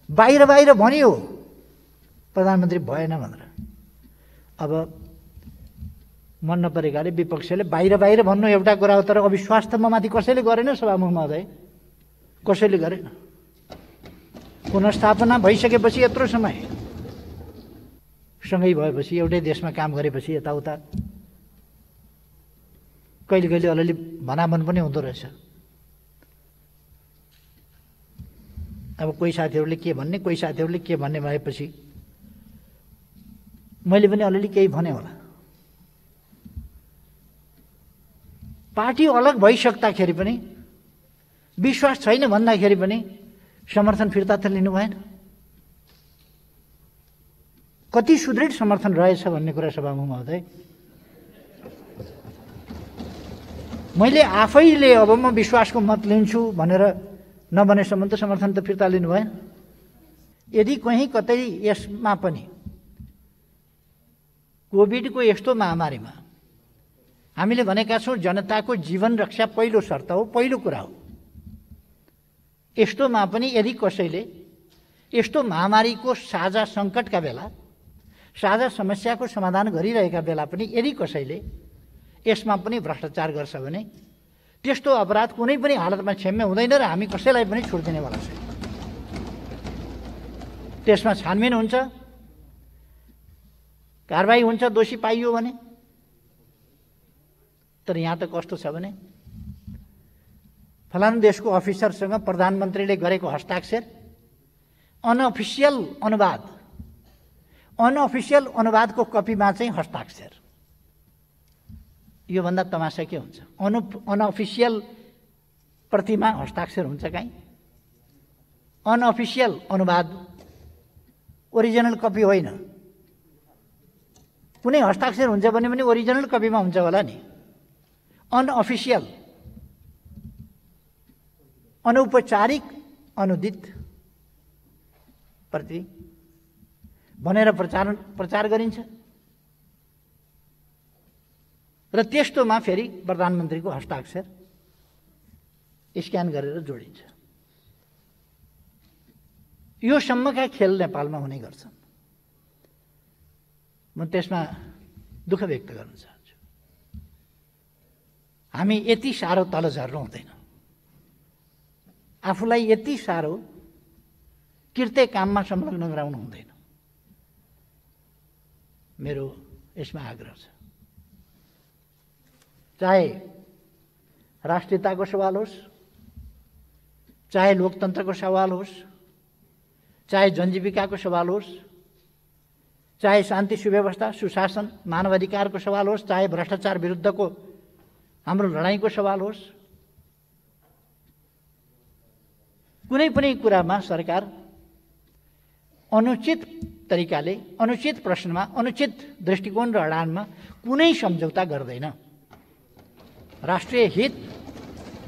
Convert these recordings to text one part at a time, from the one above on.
बाहिर बाहिर भनियो प्रधानमन्त्री भएन भनेर। अब मन नपरेकाले विपक्षले बाहिर बाहिर भन्नु एउटा कुरा हो, तर अविश्वास त ममाथि कसैले गरेन सभामुख महोदय, कसैले गरेन। पुनर्स्थापना भइसकेपछि यत्रो समय सँगै भएपछि एउटै देशमा काम गरेपछि यताउता कहिले कहिले अलिअलि भनाभन पनि हुँदो रहेछ। अब कोही साथीहरूले के भन्ने, कोही साथीहरूले के भन्ने भएपछि मैले पनि अलिअलि केही भने होला। पार्टी अलग भइसक्दाखेरि पनि, विश्वास छैन भन्दाखेरि पनि समर्थन फिर्ता त लिनु भएन। कति सुदृढ समर्थन रहेछ भन्ने कुरा सभामुख महोदय, मैले आफैले अब म विश्वासको मत लिन्छु भनेर नभनेसम्म त समर्थन त फिर्ता लिनु भएन। यदि कहीँ कतै यसमा पनि कोभिडको यस्तो महामारीमा हामीले भनेका छौँ जनताको जीवन रक्षा पहिलो शर्त हो, पहिलो कुरा हो। यस्तोमा पनि यदि कसैले यस्तो महामारीको साझा सङ्कटका बेला, साझा समस्याको समाधान गरिरहेका बेला पनि यदि कसैले यसमा पनि भ्रष्टाचार गर्छ भने त्यस्तो अपराध कुनै पनि हालतमा क्षम्य हुँदैन र हामी कसैलाई पनि छुट दिनेवाला छैन। त्यसमा छानबिन हुन्छ, कारबाही हुन्छ, दोषी पाइयो भने। तर यहाँ त कस्तो छ भने फलानु देशको अफिसरसँग प्रधानमन्त्रीले गरेको हस्ताक्षर अनअफिसियल अनुवादको कपीमा चाहिँ हस्ताक्षर। योभन्दा तमासा के हुन्छ? अनअफिसियल प्रतिमा हस्ताक्षर हुन्छ काहीँ? अनअफिसियल अनुवाद, ओरिजिनल कपी होइन। कुनै हस्ताक्षर हुन्छ भने पनि ओरिजिनल कपीमा हुन्छ होला नि। अनअफिसियल, अनौपचारिक, अनुदित प्रति भनेर प्रचार गरिन्छ र त्यस्तोमा फेरि प्रधानमन्त्रीको हस्ताक्षर स्क्यान गरेर जोडिन्छ। यो सम्मका खेल नेपालमा हुने गर्छन्। म त्यसमा दुःख व्यक्त गर्न चाहन्छु। हामी यति साह्रो तल झर्नु हुँदैन, आफूलाई यति साह्रो कृत्य काममा संलग्न गराउनु हुँदैन। मेरो यसमा आग्रह छ। चाहे राष्ट्रियताको सवाल होस्, चाहे लोकतन्त्रको सवाल होस्, चाहे जनजीविकाको सवाल होस्, चाहे शान्ति सुव्यवस्था सुशासन मानवाधिकारको सवाल होस्, चाहे भ्रष्टाचार विरुद्धको हाम्रो लडाईँको सवाल होस्, कुनै पनि कुरामा सरकार अनुचित तरिकाले, अनुचित प्रश्नमा, अनुचित दृष्टिकोण र अडानमा कुनै सम्झौता गर्दैन। राष्ट्रिय हित,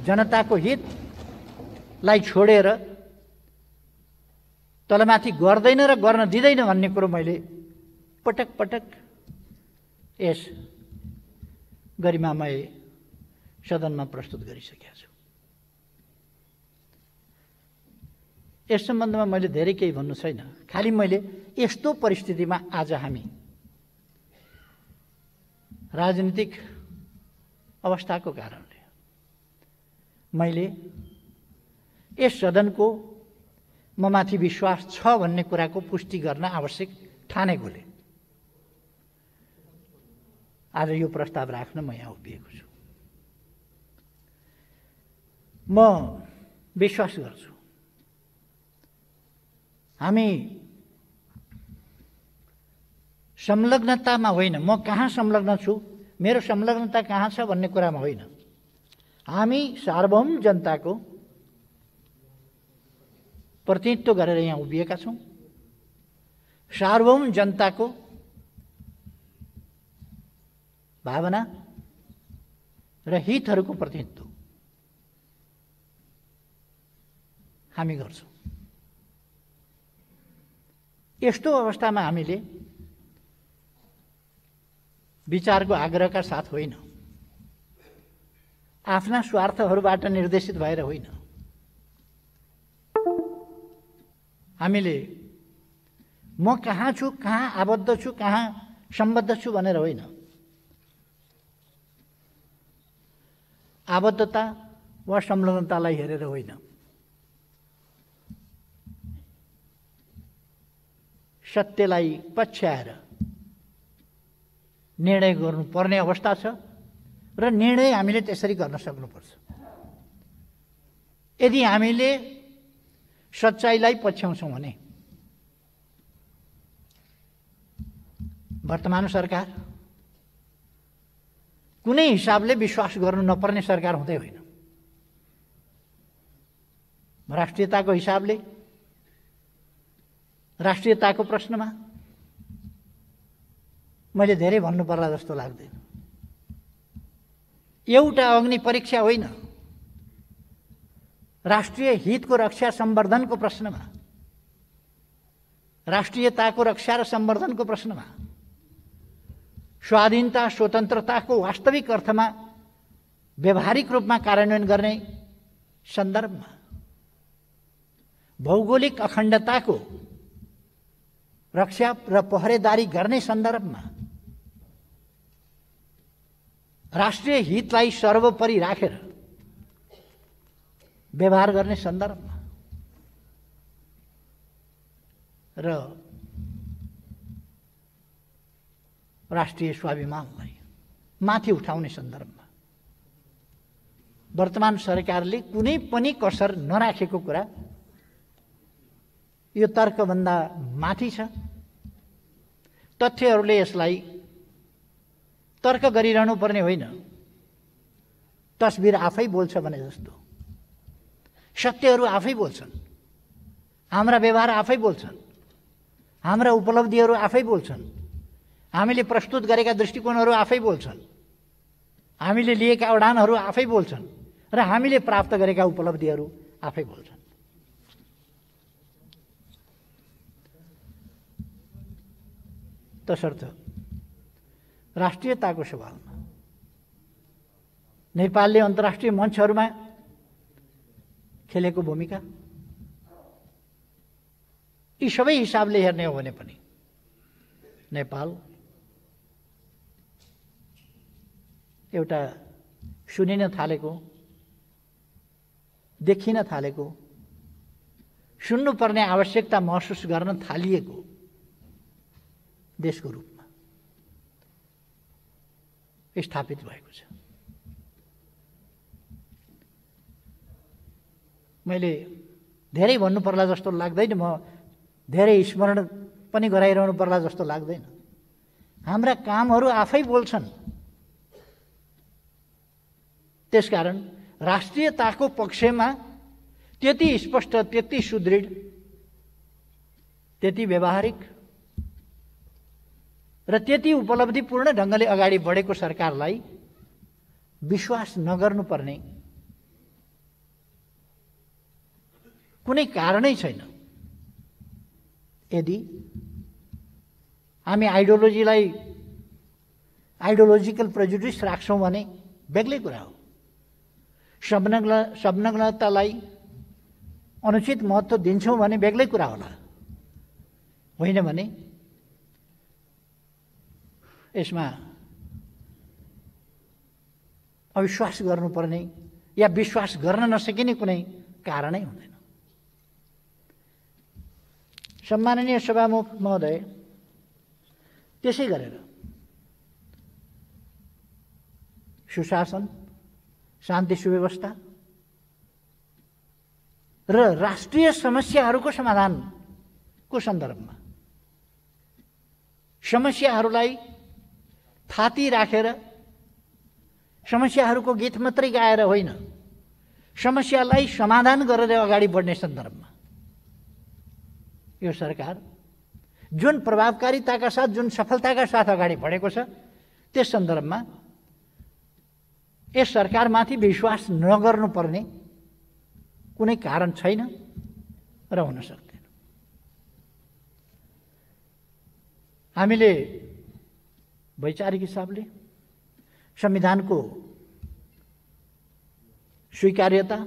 जनताको हितलाई छोडेर तलमाथि गर्दैन र गर्न दिँदैन भन्ने कुरो मैले पटक पटक यस गरिमामय सदनमा प्रस्तुत गरिसकेको छु। यस सम्बन्धमा मैले धेरै केही भन्नु छैन। खालि मैले यस्तो परिस्थितिमा आज हामी राजनीतिक अवस्थाको कारणले मैले यस सदनको ममाथि विश्वास छ भन्ने कुराको पुष्टि गर्न आवश्यक ठानेकोले आज यो प्रस्ताव राख्न म यहाँ उभिएको छु। म विश्वास गर्छु हामी संलग्नतामा होइन, म कहाँ संलग्न छु, मेरो संलग्नता कहाँ छ भन्ने कुरामा होइन, हामी सार्वभौम जनताको प्रतिनिधित्व गरेर यहाँ उभिएका छौँ। सार्वभौम जनताको भावना र हितहरूको प्रतिनिधित्व हामी गर्छौँ। यस्तो अवस्थामा हामीले विचारको आग्रहका साथ होइन, आफ्ना स्वार्थहरूबाट निर्देशित भएर होइन, हामीले म कहाँ छु, कहाँ आबद्ध छु, कहाँ सम्बद्ध छु भनेर होइन, आबद्धता वा संलग्नतालाई हेरेर होइन, सत्यलाई पछ्याएर निर्णय गर्नुपर्ने अवस्था छ र निर्णय हामीले त्यसरी गर्न सक्नुपर्छ। यदि हामीले सच्चाइलाई पछ्याउँछौँ भने वर्तमान सरकार कुनै हिसाबले विश्वास गर्नु नपर्ने सरकार हुँदै होइन। राष्ट्रियताको हिसाबले, राष्ट्रियताको प्रश्नमा मैले धेरै भन्नु पर्ला जस्तो लाग्दैन। एउटा अग्नि परीक्षा होइन, राष्ट्रिय हितको रक्षा सम्वर्धनको प्रश्नमा, राष्ट्रियताको रक्षा र सम्वर्धनको प्रश्नमा, स्वाधीनता स्वतन्त्रताको वास्तविक अर्थमा व्यावहारिक रूपमा कार्यान्वयन गर्ने सन्दर्भमा, भौगोलिक अखण्डताको रक्षा र पहरेदारी गर्ने सन्दर्भमा, राष्ट्रिय हितलाई सर्वोपरि राखेर व्यवहार गर्ने सन्दर्भमा र राष्ट्रिय स्वाभिमानलाई माथि उठाउने सन्दर्भमा वर्तमान सरकारले कुनै पनि कसर नराखेको कुरा यो तर्कभन्दा माथि छ। तथ्यहरूले यसलाई तर्क गरिरहनु पर्ने होइन, तस्बिर आफै बोल्छ भने जस्तो सत्यहरू आफै बोल्छन्, हाम्रा व्यवहार आफै बोल्छन्, हाम्रा उपलब्धिहरू आफै बोल्छन्, हामीले प्रस्तुत गरेका दृष्टिकोणहरू आफै बोल्छन्, हामीले लिएका उडानहरू आफै बोल्छन् र हामीले प्राप्त गरेका उपलब्धिहरू आफै बोल्छन्। तसर्थ राष्ट्रियताको सवालमा नेपालले अन्तर्राष्ट्रिय मञ्चहरूमा खेलेको भूमिका यी सबै हिसाबले हेर्ने हो भने पनि नेपाल एउटा सुनिन थालेको, देखिन थालेको, सुन्नुपर्ने आवश्यकता महसुस गर्न थालिएको देशको रूपमा स्थापित भएको छ। मैले धेरै भन्नु पर्ला जस्तो लाग्दैन, म धेरै स्मरण पनि गराइरहनु पर्ला जस्तो लाग्दैन। हाम्रा कामहरू आफै बोल्छन्। त्यसकारण राष्ट्रियताको पक्षमा त्यति स्पष्ट, त्यति सुदृढ, त्यति व्यावहारिक र त्यति उपलब्धिपूर्ण ढङ्गले अगाडि बढेको सरकारलाई विश्वास नगर्नुपर्ने कुनै कारणै छैन। यदि हामी आइडियोलोजिकल प्रेजुडिस राख्छौँ भने बेग्लै कुरा हो। संलग्नतालाई अनुचित महत्त्व दिन्छौँ भने बेग्लै कुरा होला। होइन भने यसमा अविश्वास गर्नुपर्ने या विश्वास गर्न नसकिने कुनै कारणै हुँदैन। सम्माननीय सभामुख महोदय, त्यसै गरेर सुशासन, शान्ति सुव्यवस्था र राष्ट्रिय समस्याहरूको समाधानको सन्दर्भमा समस्याहरूलाई थाती राखेर समस्याहरूको गीत मात्रै गाएर होइन, समस्यालाई समाधान गरेर अगाडि बढ्ने सन्दर्भमा यो सरकार जुन प्रभावकारिताका साथ, जुन सफलताका साथ अगाडि बढेको छ, त्यस सन्दर्भमा यस सरकारमाथि विश्वास नगर्नुपर्ने कुनै कारण छैन र हुन सक्दैन। हामीले वैचारिक हिसाबले संविधानको स्वीकार्यता,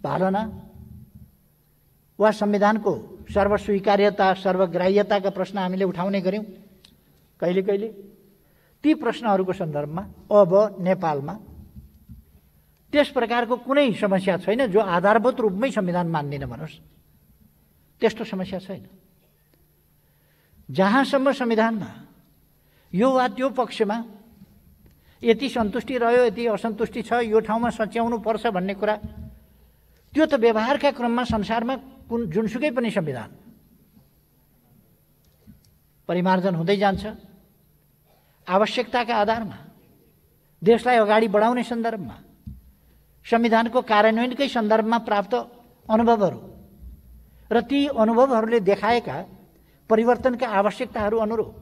पालना वा संविधानको सर्वस्वीकार्यता सर्वग्राह्यताका प्रश्न हामीले उठाउने गर्यौँ कहिले कहिले। ती प्रश्नहरूको सन्दर्भमा अब नेपालमा त्यस प्रकारको कुनै समस्या छैन जो आधारभूत रूपमै संविधान मान्दिन भनोस्, त्यस्तो समस्या छैन। जहाँसम्म संविधानमा यो वा त्यो पक्षमा यति सन्तुष्टि रह्यो यति असन्तुष्टि छ यो ठाउँमा सच्याउनु पर्छ भन्ने कुरा, त्यो त व्यवहारका क्रममा संसारमा जुनसुकै पनि संविधान परिमार्जन हुँदै जान्छ। आवश्यकताका आधारमा देशलाई अगाडि बढाउने सन्दर्भमा संविधानको कार्यान्वयनकै सन्दर्भमा प्राप्त अनुभवहरू र ती अनुभवहरूले देखाएका परिवर्तनका आवश्यकताहरू अनुरूप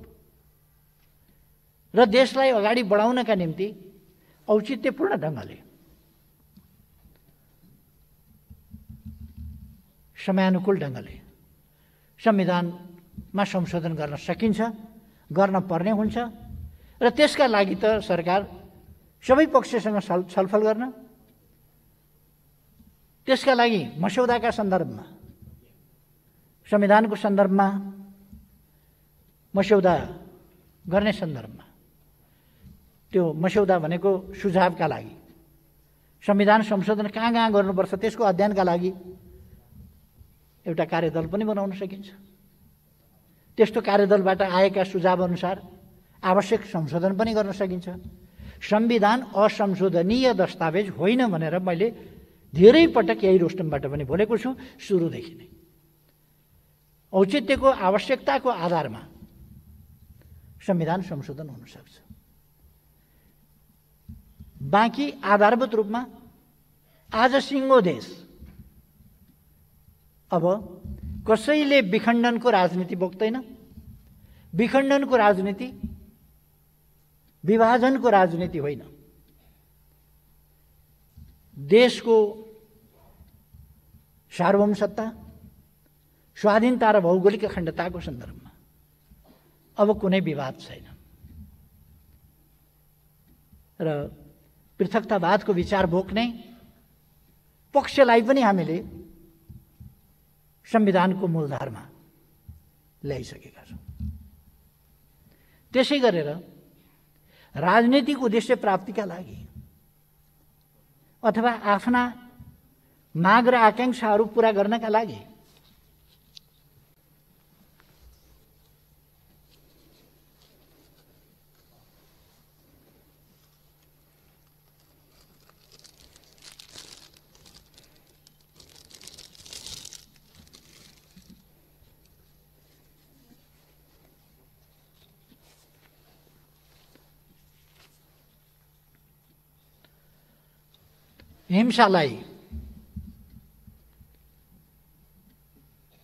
र देशलाई अगाडि बढाउनका निम्ति औचित्यपूर्ण ढङ्गले समयानुकूल ढङ्गले संविधानमा संशोधन गर्न सकिन्छ, गर्न पर्ने हुन्छ र त्यसका लागि त सरकार सबै पक्षसँग छलफल गर्न, त्यसका लागि मस्यौदाका सन्दर्भमा संविधानको सन्दर्भमा मस्यौदा गर्ने सन्दर्भमा त्यो मस्यौदा भनेको सुझावका लागि संविधान संशोधन कहाँ कहाँ गर्नुपर्छ त्यसको अध्ययनका लागि एउटा कार्यदल पनि बनाउन सकिन्छ। त्यस्तो कार्यदलबाट आएका सुझाव अनुसार आवश्यक संशोधन पनि गर्न सकिन्छ। संविधान असंशोधनीय दस्तावेज होइन भनेर मैले धेरै पटक यही रोस्टमबाट पनि बोलेको छु सुरुदेखि नै। औचित्यको आवश्यकताको आधारमा संविधान संशोधन हुन सक्छ। बाँकी आधारभूत रूपमा आज सिङ्गो देश अब कसैले विखण्डनको राजनीति बोक्दैन। विखण्डनको राजनीति विभाजनको राजनीति होइन। देशको सार्वभौमसत्ता स्वाधीनता र भौगोलिक अखण्डताको सन्दर्भमा अब कुनै विवाद छैन र पृथकतावादको विचार बोक्ने पक्षलाई पनि हामीले संविधानको मूलधारमा ल्याइसकेका छौँ। त्यसै गरेर राजनीतिक उद्देश्य प्राप्तिका लागि अथवा आफ्ना माग र आकांक्षाहरू पूरा गर्नका लागि हिंसालाई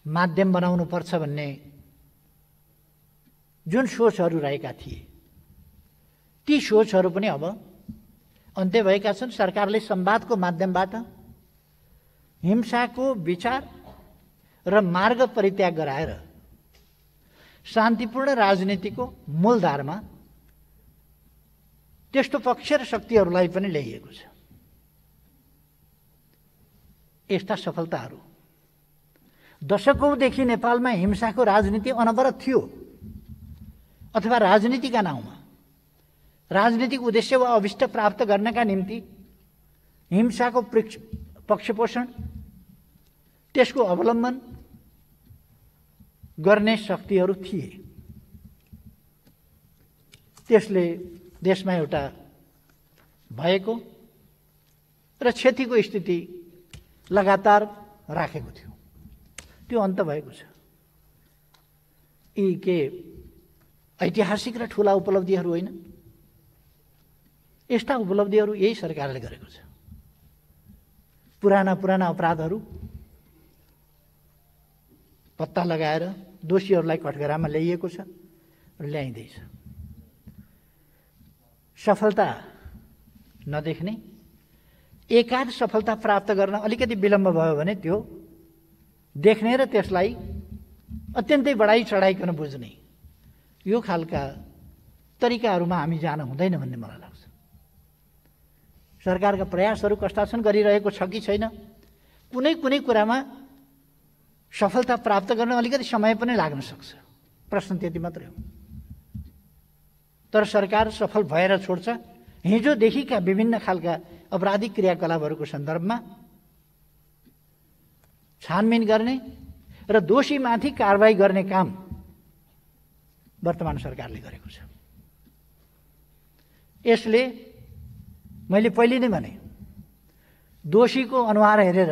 माध्यम बनाउनु पर्छ भन्ने जुन सोचहरू रहेका थिए ती सोचहरू पनि अब अन्त्य भएका छन्। सरकारले संवादको माध्यमबाट हिंसाको विचार र मार्ग परित्याग गराएर शान्तिपूर्ण राजनीतिको मूलधारमा त्यस्तो पक्ष र शक्तिहरूलाई पनि ल्याइएको छ। यस्ता सफलताहरू दशकौंदेखि नेपालमा हिंसाको राजनीति अनवरत थियो अथवा राजनीतिका नाउँमा राजनीतिक उद्देश्य वा अभिष्ट प्राप्त गर्नका निम्ति हिंसाको पक्षपोषण त्यसको अवलम्बन गर्ने शक्तिहरू थिए। त्यसले देशमा एउटा भएको र क्षतिको स्थिति लगातार राखेको थियो। त्यो अन्त भएको छ। यी के ऐतिहासिक र ठूला उपलब्धिहरू होइन, यस्ता उपलब्धिहरू यही सरकारले गरेको छ। पुराना अपराधहरू पत्ता लगाएर दोषीहरूलाई कठघरामा ल्याइएको छ र ल्याइँदैछ। सफलता नदेख्ने एकाध सफलता प्राप्त गर्न अलिकति विलम्ब भयो भने त्यो देख्ने र त्यसलाई अत्यन्तै बढाई चढाइकन बुझ्ने यो खालका तरिकाहरूमा हामी जान हुँदैन भन्ने मलाई लाग्छ। सरकारका प्रयासहरू कस्ता छन्, गरिरहेको छ कि छैन, कुनै कुरामा सफलता प्राप्त गर्न अलिकति समय पनि लाग्न सक्छ। प्रश्न त्यति मात्रै हो। तर सरकार सफल भएर छोड्छ। हिजोदेखिका विभिन्न खालका अपराधिक क्रियाकलापहरूको सन्दर्भमा छानबिन गर्ने र दोषीमाथि कारबाही गर्ने काम वर्तमान सरकारले गरेको छ। यसले मैले पहिले नै भने दोषीको अनुहार हेरेर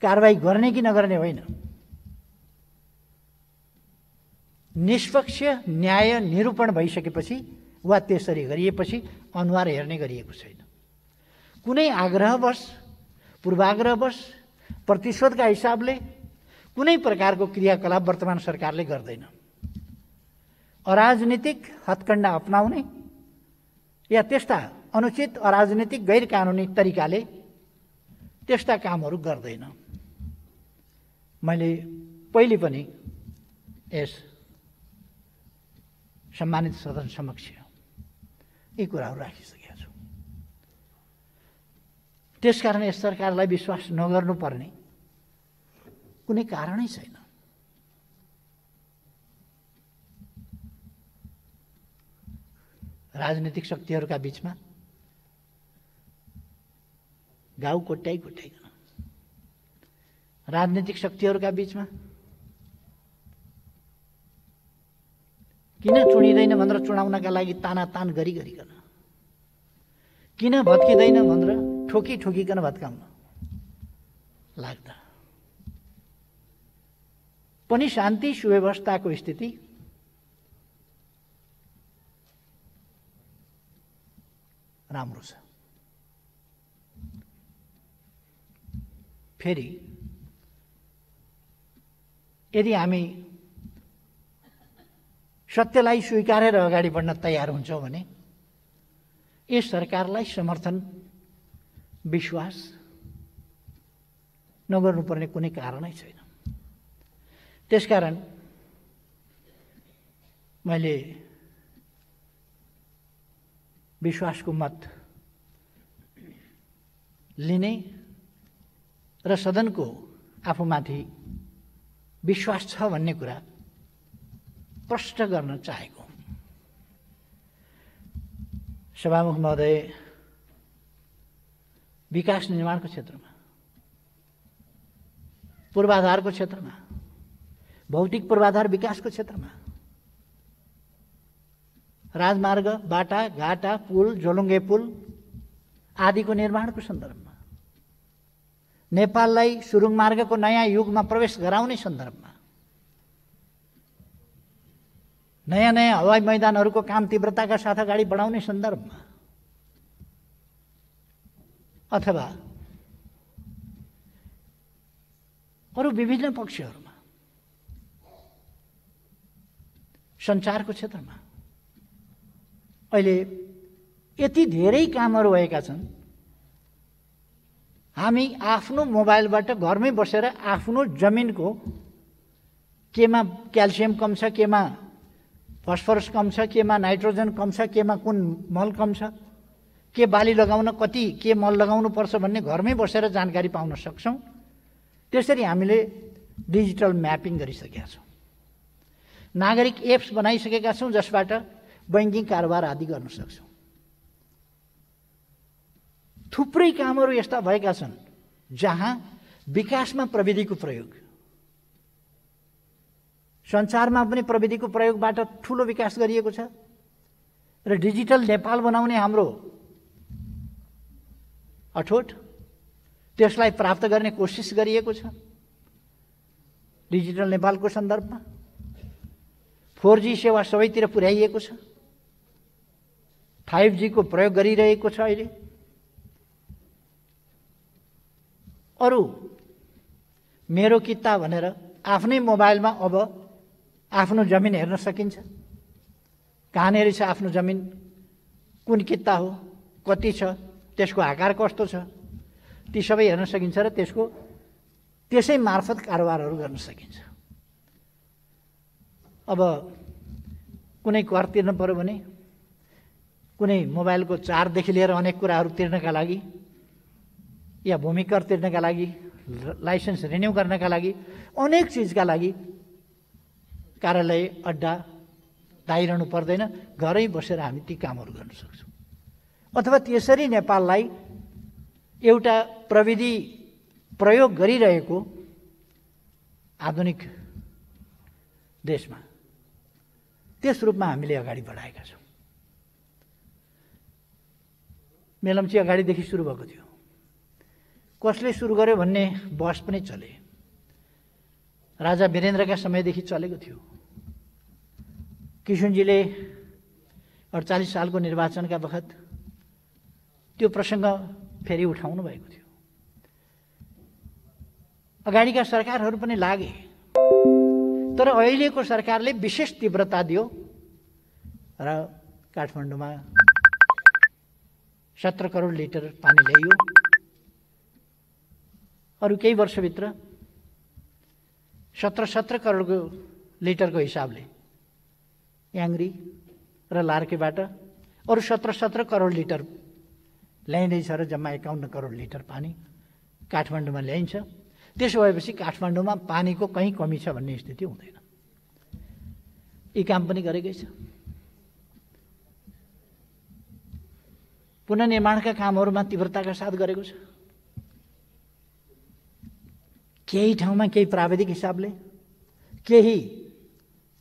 कारबाही गर्ने कि नगर्ने होइन, निष्पक्ष न्याय निरूपण भइसकेपछि वा त्यसरी गरिएपछि अनुहार हेर्ने गरिएको छैन। कुनै आग्रहवश, पूर्वाग्रहवश, प्रतिशोधका हिसाबले कुनै प्रकारको क्रियाकलाप वर्तमान सरकारले गर्दैन। अराजनीतिक हत्कण्डा अपनाउने या त्यस्ता अनुचित अराजनीतिक गैर कानुनी तरिकाले त्यस्ता कामहरू गर्दैन। मैले पहिले पनि यस सम्मानित सदन समक्ष यी कुराहरू राखिसकेका छु। त्यसकारण यस सरकारलाई विश्वास नगर्नुपर्ने कुनै कारणै छैन। राजनीतिक शक्तिहरूका बीचमा गाउँ कोट्याइकन, राजनीतिक शक्तिहरूका बीचमा किन चुनिँदैन भनेर चुनाउनका लागि तानातान गरिकन, किन भत्किँदैन भनेर ठोकिकन भत्काउन लाग्दा पनि शान्ति सुव्यवस्थाको स्थिति राम्रो छ। फेरि यदि हामी सत्यलाई स्वीकारेर अगाडि बढ्न तयार हुन्छौँ भने यस सरकारलाई समर्थन, विश्वास नगर्नुपर्ने कुनै कारणै छैन। त्यसकारण मैले विश्वासको मत लिने र सदनको आफूमाथि विश्वास छ भन्ने कुरा प्रष्ट गर्न चाहेको। सभामुख महोदय, विकास निर्माणको क्षेत्रमा, पूर्वाधारको क्षेत्रमा, भौतिक पूर्वाधार विकासको क्षेत्रमा, राजमार्ग, बाटा, घाटा, पुल, जोलुङ्गे पुल आदिको निर्माणको सन्दर्भमा, नेपाललाई सुरुङ मार्गको नयाँ युगमा प्रवेश गराउने सन्दर्भमा, नयाँ हवाई मैदानहरूको काम तीव्रताका साथ अगाडि बढाउने सन्दर्भमा, अथवा अरू विभिन्न पक्षहरूमा, सञ्चारको क्षेत्रमा अहिले यति धेरै कामहरू भएका छन्। हामी आफ्नो मोबाइलबाट घरमै बसेर आफ्नो जमिनको केमा क्याल्सियम कम छ, केमा फस्फरस कम छ, केमा नाइट्रोजन कम छ, केमा कुन मल कम छ, के बाली लगाउन कति के मल लगाउनु पर्छ भन्ने घरमै बसेर जानकारी पाउन सक्छौँ। त्यसरी हामीले डिजिटल म्यापिङ गरिसकेका छौँ। नागरिक एप्स बनाइसकेका छौँ जसबाट बैंकिङ कारोबार आदि गर्न सक्छौँ। थुप्रै कामहरू यस्ता भएका छन् जहाँ विकासमा प्रविधिको प्रयोग, सञ्चारमा पनि प्रविधिको प्रयोगबाट ठुलो विकास गरिएको छ र डिजिटल नेपाल बनाउने हाम्रो अठोट त्यसलाई प्राप्त गर्ने कोसिस गरिएको छ। डिजिटल नेपालको सन्दर्भमा 4G सेवा सबैतिर पुर्याइएको छ, 5G को प्रयोग गरिरहेको छ। अहिले अरू मेरो किता भनेर आफ्नै मोबाइलमा अब आफ्नो जमिन हेर्न सकिन्छ। कहाँनेरि छ आफ्नो जमिन, कुन किता हो, कति छ, त्यसको आकार कस्तो छ, ती सबै हेर्न सकिन्छ र त्यसै मार्फत कारोबारहरू गर्न सकिन्छ। अब कुनै कर तिर्न पर्यो भने, कुनै मोबाइलको चार्जदेखि लिएर अनेक कुराहरू तिर्नका लागि या भूमि कर तिर्नका लागि, लाइसेन्स रिन्यू गर्नका लागि, अनेक चिजका लागि कार्यालय अड्डा धाइरहनु पर्दैन। घरै बसेर हामी ती कामहरू गर्न सक्छौँ। अथवा त्यसरी नेपाललाई एउटा प्रविधि प्रयोग गरिरहेको आधुनिक देशमा त्यस रूपमा हामीले अगाडि बढाएका छौँ। मेलम्ची अगाडिदेखि सुरु भएको थियो। कसले सुरु गर्यो भन्ने बहस पनि चले। राजा वीरेन्द्रका समयदेखि चलेको थियो। किशुनजीले 48 सालको निर्वाचनका बखत त्यो प्रसङ्ग फेरि उठाउनु भएको थियो। अगाडिका सरकारहरू पनि लागे, तर अहिलेको सरकारले विशेष तीव्रता दियो र काठमाडौँमा 17 करोड लिटर पानी ल्याइयो। अरू केही वर्षभित्र 17 करोड लिटरको हिसाबले याङ्ग्री र लार्केबाट अरू 17 करोड लिटर ल्याइँदैछ र जम्मा 51 करोड लिटर पानी काठमाडौँमा ल्याइन्छ। त्यसो भएपछि काठमाडौँमा पानीको कहीँ कमी छ भन्ने स्थिति हुँदैन। यी काम पनि गरेकै छ। पुनर्निर्माणका कामहरूमा तीव्रताका साथ गरेको छ। केही ठाउँमा केही प्राविधिक हिसाबले, केही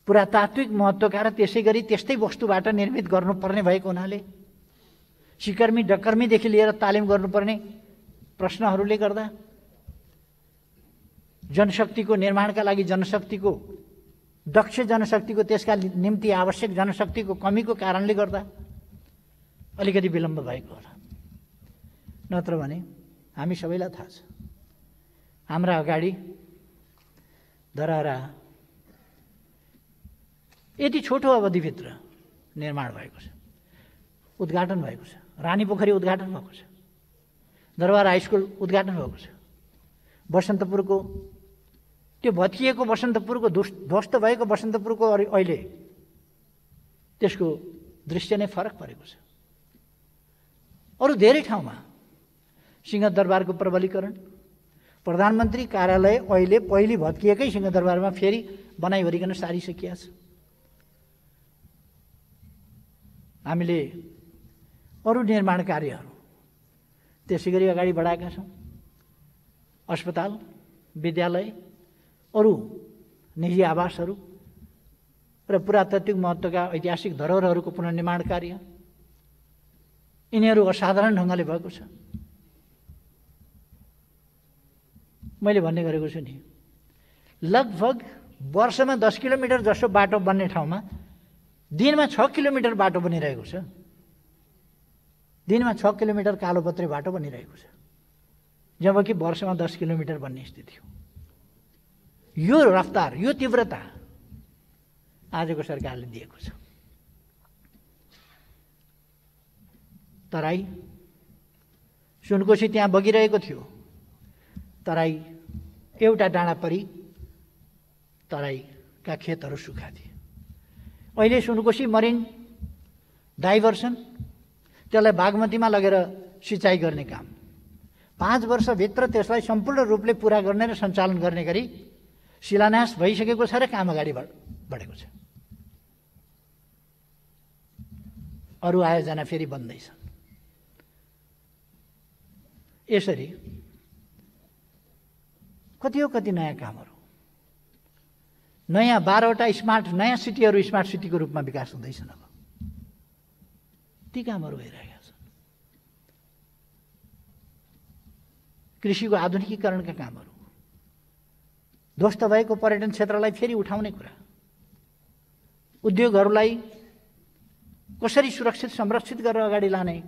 पुरातात्विक महत्त्वका र त्यसै गरी त्यस्तै वस्तुबाट निर्मित गर्नुपर्ने भएको हुनाले सिकर्मी डकर्मीदेखि लिएर तालिम गर्नुपर्ने प्रश्नहरूले गर्दा जनशक्तिको निर्माणका लागि जनशक्तिको दक्ष जनशक्तिको त्यसका निम्ति आवश्यक जनशक्तिको कमीको कारणले गर्दा अलिकति विलम्ब भएको होला। नत्र भने हामी सबैलाई थाहा छ हाम्रा अगाडि धरहरा यति छोटो अवधिभित्र निर्माण भएको छ, उद्घाटन भएको छ। रानीपोखरी उद्घाटन भएको छ, दरबार हाई स्कुल उद्घाटन भएको छ। बसन्तपुरको त्यो भत्किएको बसन्तपुरको ध्वस्त भएको बसन्तपुरको अहिले त्यसको दृश्य नै फरक परेको छ। अरू धेरै ठाउँमा सिंहदरबारको प्रबलीकरण, प्रधानमन्त्री कार्यालय अहिले पहिले भत्किएकै सिंहदरबारमा फेरि बनाइवरिकन सारिसकिया छ। हामीले अरू निर्माण कार्यहरू त्यसै गरी अगाडि बढाएका छौँ। अस्पताल, विद्यालय, अरू निजी आवासहरू र पुरातात्विक महत्त्वका ऐतिहासिक धरोहरहरूको पुनर्निर्माण कार्य यिनीहरू असाधारण ढङ्गले भएको छ। मैले भन्ने गरेको छु नि, लगभग वर्षमा 10 किलोमिटर जसो बाटो बन्ने ठाउँमा दिनमा 6 किलोमिटर बाटो बनिरहेको छ। दिनमा 6 किलोमिटर कालोपत्रे बाटो बनिरहेको छ, जबकि वर्षमा 10 किलोमिटर बन्ने स्थिति हो। यो रफ्तार, यो तीव्रता आजको सरकारले दिएको छ। तराई सुनकोशी त्यहाँ बगिरहेको थियो। तराई एउटा डाँडा परि तराईका खेतहरू सुक्खा थिए। अहिले सुनकोशी मरिन डाइभर्सन, त्यसलाई बागमतीमा लगेर सिँचाइ गर्ने काम 5 वर्षभित्र त्यसलाई सम्पूर्ण रूपले पुरा गर्ने र सञ्चालन गर्ने गरी शिलान्यास भइसकेको छ र काम अगाडि बढेको छ। अरू आयोजना फेरि बन्दैछन्। यसरी कति हो कति नयाँ कामहरू, नयाँ 12वटा स्मार्ट नयाँ सिटीहरू स्मार्ट सिटीको रूपमा विकास हुँदैछन्। अब ती कामहरू भइरहेका छन्। कृषिको आधुनिकीकरणका कामहरू, ध्वस्त भएको पर्यटन क्षेत्रलाई फेरि उठाउने कुरा, उद्योगहरूलाई कसरी सुरक्षित संरक्षित गरेर अगाडि लाने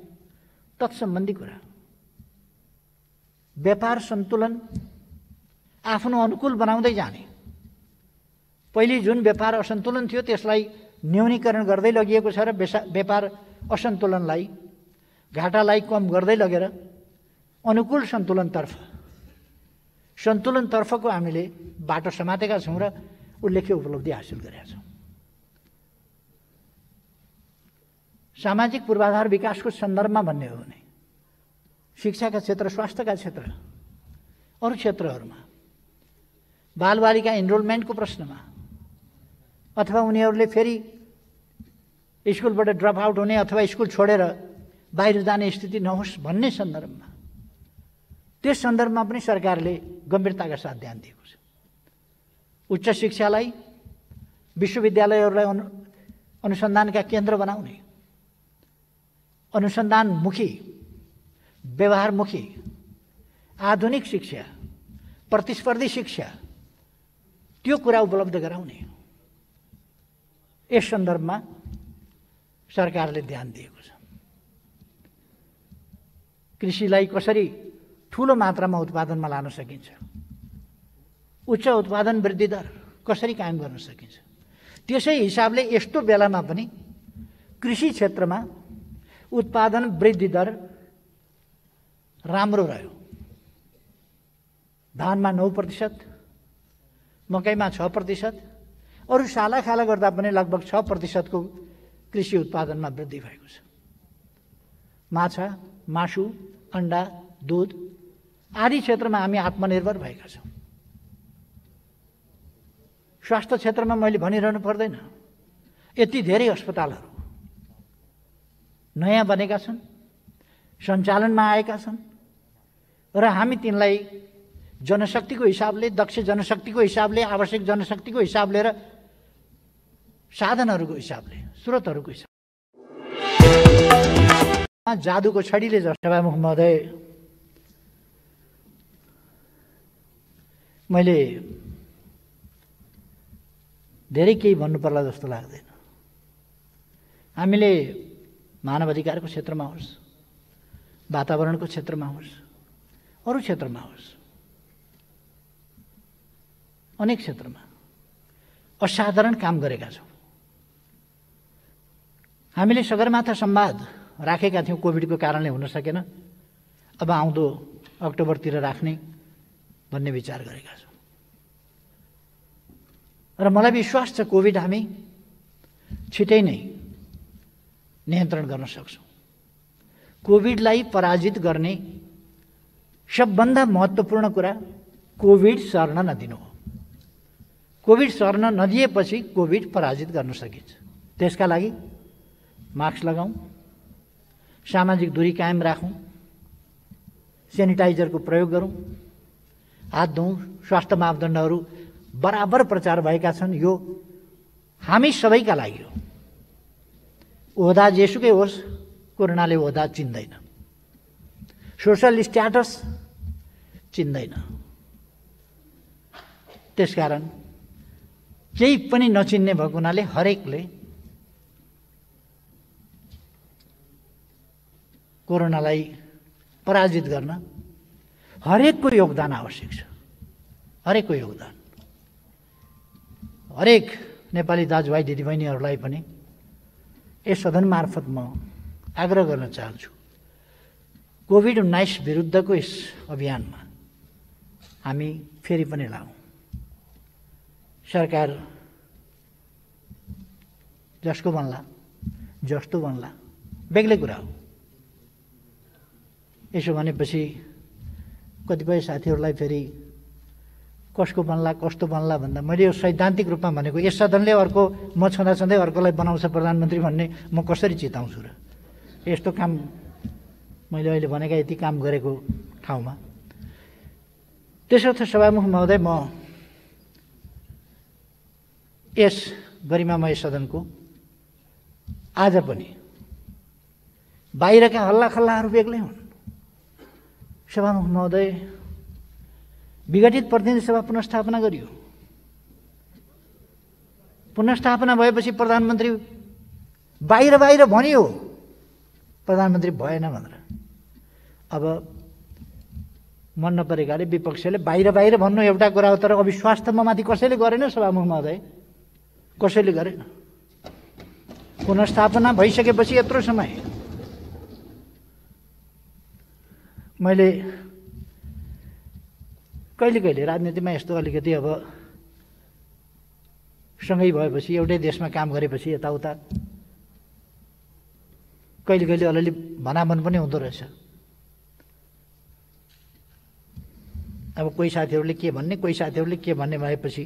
तत्सम्बन्धी कुरा, व्यापार सन्तुलन आफ्नो अनुकूल बनाउँदै जाने। पहिले जुन व्यापार असन्तुलन थियो त्यसलाई न्यूनीकरण गर्दै लगिएको छ र व्यापार असन्तुलनलाई, घाटालाई कम गर्दै लगेर अनुकूल सन्तुलनतर्फको हामीले बाटो समातेका छौँ र उल्लेख्य उपलब्धि हासिल गरेका छौँ। सामाजिक पूर्वाधार विकासको सन्दर्भमा भन्ने हो भने शिक्षाका क्षेत्र, स्वास्थ्यका क्षेत्र, अरू क्षेत्रहरूमा, बालबालिका इनरोलमेन्टको प्रश्नमा अथवा उनीहरूले फेरि स्कुलबाट ड्रप आउट हुने अथवा स्कुल छोडेर बाहिर जाने स्थिति नहोस् भन्ने सन्दर्भमा, त्यस सन्दर्भमा पनि सरकारले गम्भीरताका साथ ध्यान दिएको छ। उच्च शिक्षालाई, विश्वविद्यालयहरूलाई अनुसन्धानका केन्द्र बनाउने, अनुसन्धानमुखी, व्यवहारमुखी, आधुनिक शिक्षा, प्रतिस्पर्धी शिक्षा, त्यो कुरा उपलब्ध गराउने, यस सन्दर्भमा सरकारले ध्यान दिएको छ। कृषिलाई कसरी ठूलो मात्रामा उत्पादनमा लान सकिन्छ, उच्च उत्पादन वृद्धि दर कसरी कायम गर्न सकिन्छ, त्यसै हिसाबले यस्तो बेलामा पनि कृषि क्षेत्रमा उत्पादन वृद्धि दर राम्रो रह्यो। धानमा 9%, मकैमा 6%, अरू सालाखाला गर्दा पनि लगभग 6% को कृषि उत्पादनमा वृद्धि भएको छ। माछा, मासु, अन्डा, दूध आदि क्षेत्रमा हामी आत्मनिर्भर भएका छौँ। स्वास्थ्य क्षेत्रमा मैले भनिरहनु पर्दैन, यति धेरै अस्पतालहरू नयाँ बनेका छन्, सञ्चालनमा आएका छन् र हामी तिनलाई जनशक्तिको हिसाबले, दक्ष जनशक्तिको हिसाबले, आवश्यक जनशक्तिको हिसाबले र साधनहरूको हिसाबले, स्रोतहरूको हिसाबले जादुको छडीले जस्तो। सभामुख महोदय, मैले धेरै केही भन्नु पर्ला जस्तो लाग्दैन। हामीले मानव अधिकारको क्षेत्रमा होस्, वातावरणको क्षेत्रमा होस्, अरू क्षेत्रमा होस्, अनेक क्षेत्रमा असाधारण काम गरेका छौँ। हामीले सगरमाथा संवाद राखेका थियौँ, कोभिडको कारणले हुन सकेन। अब आउँदो अक्टोबरतिर राख्ने भन्ने विचार गरेका छौँ र मलाई विश्वास छ कोभिड हामी छिटै नै नियन्त्रण गर्न सक्छौँ। कोभिडलाई पराजित गर्ने सबभन्दा महत्त्वपूर्ण कुरा कोभिड सर्न नदिनु हो। कोभिड सर्न नदिएपछि कोभिड पराजित गर्न सकिन्छ। त्यसका लागि मास्क लगाऊँ, सामाजिक दूरी कायम राखौँ, सेनिटाइजरको प्रयोग गरौँ, हात धौँ, स्वास्थ्य मापदण्डहरू बराबर प्रचार भएका छन्। यो हामी सबैका लागि हो। ओहदा जेसुकै होस्, कोरोनाले ओहदा चिन्दैन, सोसल स्ट्याटस चिन्दैन। त्यसकारण केही पनि नचिन्ने भएको हुनाले हरेकले कोरोनालाई पराजित गर्न हरेकको योगदान आवश्यक छ। हरेकको योगदान, हरेक नेपाली दाजुभाइ दिदीबहिनीहरूलाई पनि यस सदन मार्फत म आग्रह गर्न चाहन्छु, कोभिड-19 विरुद्धको यस अभियानमा हामी फेरि पनि लागौँ। सरकार जसको बन्ला, जस्तो बन्ला, बेग्लै कुरा हो। यसो भनेपछि कतिपय साथीहरूलाई फेरि कसको बन्ला, कस्तो बन्ला भन्दा मैले यो सैद्धान्तिक रूपमा भनेको, यस सदनले अर्को म छँदाछँदै अर्कोलाई बनाउँछ प्रधानमन्त्री भन्ने म कसरी चिताउँछु र? यस्तो काम मैले अहिले भनेका यति काम गरेको ठाउँमा। त्यसर्थ सभामुख महोदय, म यस गरिमामय सदनको आज पनि बाहिरका हल्लाखल्लाहरू बेग्लै हुन्। सभामुख महोदय, विघटित प्रतिनिधि सभा पुनर्स्थापना गरियो। पुनर्स्थापना भएपछि प्रधानमन्त्री बाहिर बाहिर भनियो, प्रधानमन्त्री भएन भनेर। अब मन नपरेकाले विपक्षले बाहिर बाहिर भन्नु एउटा कुरा हो, तर अविश्वास त ममाथि कसैले गरेन सभामुख महोदय, कसैले गरेन। पुनर्स्थापना भइसकेपछि यत्रो समय मैले कहिले कहिले राजनीतिमा यस्तो अलिकति अब सँगै भएपछि, एउटै देशमा काम गरेपछि यताउता कहिले कहिले अलिअलि भनाभन पनि हुँदो रहेछ। अब कोही साथीहरूले के भन्ने, कोही साथीहरूले के भन्ने भएपछि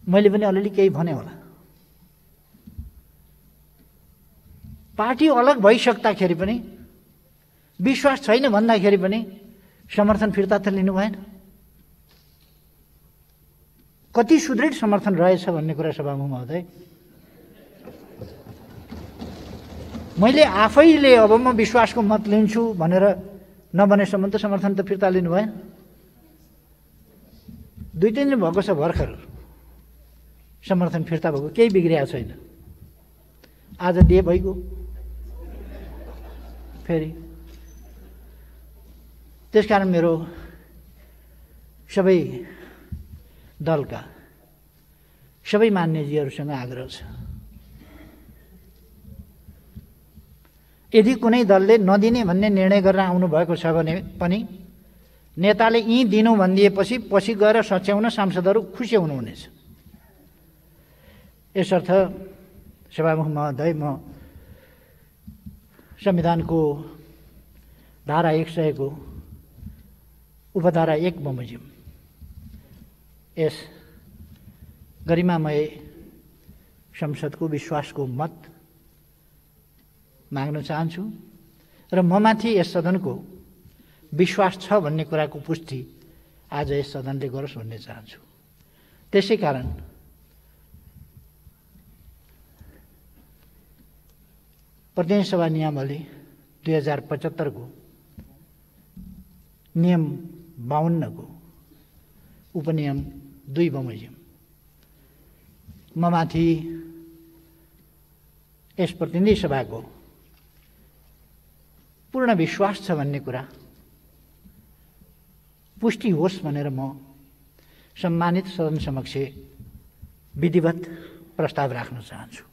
मैले पनि अलिअलि केही भने होला। पार्टी अलग भइसक्दाखेरि पनि, विश्वास छैन भन्दाखेरि पनि समर्थन फिर्ता त लिनु भएन। कति सुदृढ समर्थन रहेछ भन्ने कुरा सभामुख महोदय, मैले आफैले अब म विश्वासको मत लिन्छु भनेर नभनेसम्म त समर्थन त फिर्ता लिनु भएन। 2-3 दिन भएको छ भर्खर समर्थन फिर्ता भएको, केही बिग्रिएको छैन। आज दिए भइगयो फेरि। त्यसकारण मेरो सबै दलका सबै मान्यजीहरूसँग आग्रह छ, यदि कुनै दलले नदिने भन्ने निर्णय गरेर आउनुभएको छ भने पनि नेताले यी दिनु भनिदिएपछि पछि गएर सच्याउन सांसदहरू खुसी हुनुहुनेछ। यसर्थ सभामुख महोदय, म संविधानको धारा 100 को उपधारा 1 बमोजिम यस गरिमामय संसदको विश्वासको मत माग्न चाहन्छु र ममाथि यस सदनको विश्वास छ भन्ने कुराको पुष्टि आज यस सदनले गरोस् भन्ने चाहन्छु। त्यसै कारण प्रतिनिधि सभा नियमावली 2075 को नियम 52 को उपनियम 2 बमोजिम ममाथि यस प्रतिनिधि सभाको पूर्ण विश्वास छ भन्ने कुरा पुष्टि होस् भनेर म सम्मानित सदन समक्ष विधिवत प्रस्ताव राख्न चाहन्छु।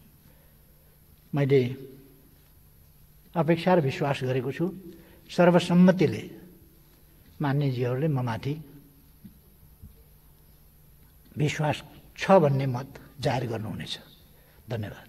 मैले अपेक्षा र विश्वास गरेको छु सर्वसम्मतिले मान्यजीहरूले ममाथि विश्वास छ भन्ने मत जाहेर गर्नुहुनेछ। धन्यवाद।